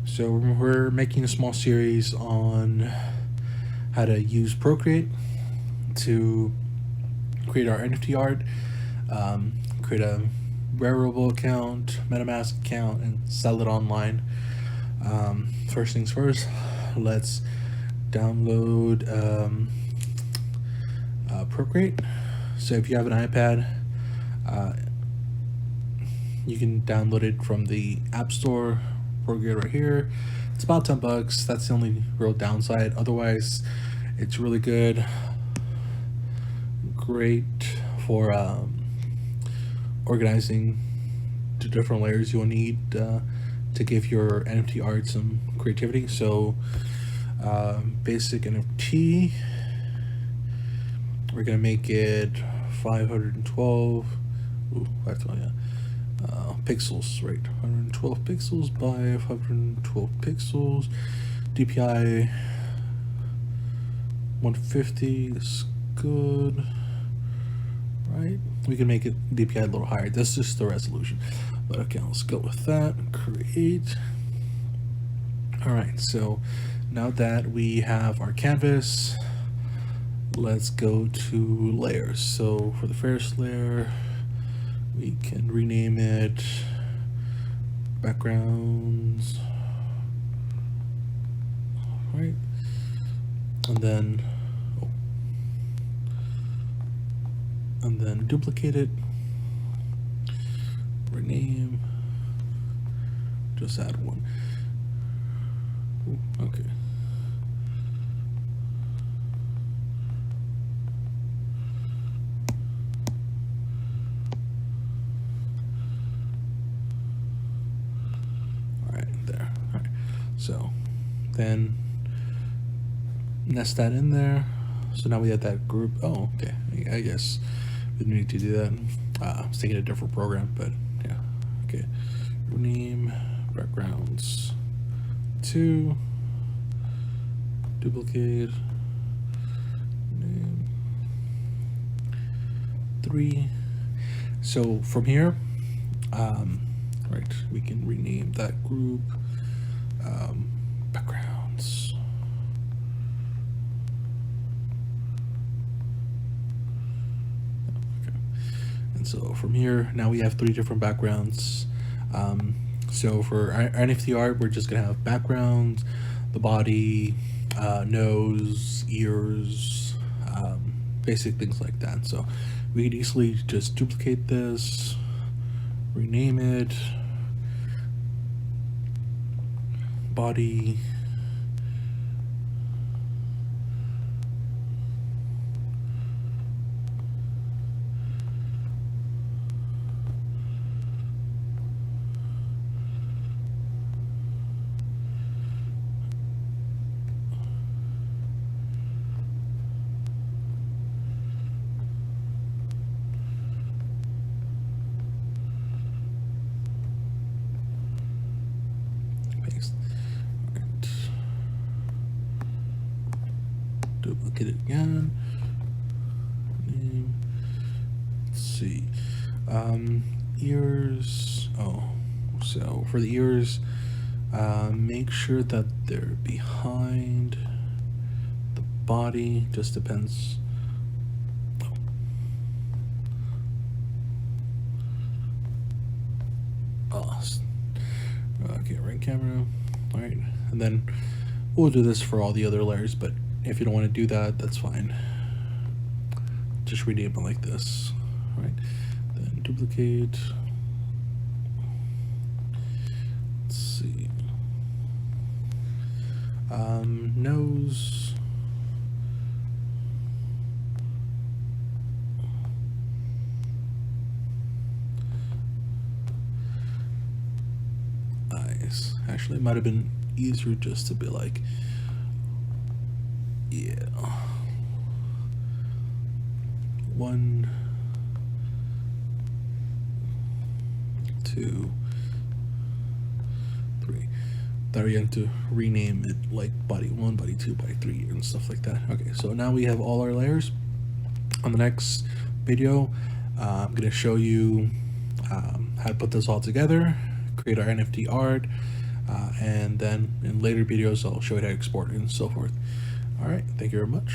So we're making a small series on how to use Procreate to create our NFT art, create a Rarible account, MetaMask account, and sell it online. First things first, let's download Procreate. So if you have an iPad, you can download it from the App Store. Procreate right here. It's about $10. That's the only real downside. Otherwise, it's really good. Great for organizing the different layers you'll need to give your NFT art some creativity. So, basic NFT, we're gonna make it 512. Ooh, that's yeah. Pixels, right? 112 pixels by 512 pixels. DPI 150 is good, right? We can make it DPI a little higher. That's just the resolution. But okay, let's go with that. Create. All right, so now that we have our canvas, let's go to layers. So for the first layer, we can rename it backgrounds, right? And then duplicate it, rename, just add one. Ooh, okay. So then nest that in there. So now we have that group. Oh, okay. I guess we didn't need to do that. I was thinking a different program, but yeah. Okay. Rename backgrounds 2. Duplicate. Name 3. So from here, right, we can rename that group. Backgrounds. Okay. And so from here, now we have 3 different backgrounds. So for our NFT art, we're just gonna have backgrounds, the body, nose, ears, basic things like that. So we could easily just duplicate this, rename it, body, paste. Right. Duplicate it again. Name. Let's see. Ears. Oh, so for the ears, make sure that they're behind the body. Just depends. Oh, okay, right camera. All right, and then we'll do this for all the other layers, but if you don't want to do that, that's fine. Just rename it like this. All right, then duplicate. Let's see. Nose. Eyes. Actually, it might have been easier just to be like, yeah. 1, 2, 3. That we have to rename it like body 1, body 2, body 3, and stuff like that. Okay, so now we have all our layers. On the next video, I'm going to show you how to put this all together, create our NFT art, and then in later videos I'll show you how to export and so forth. All right, thank you very much.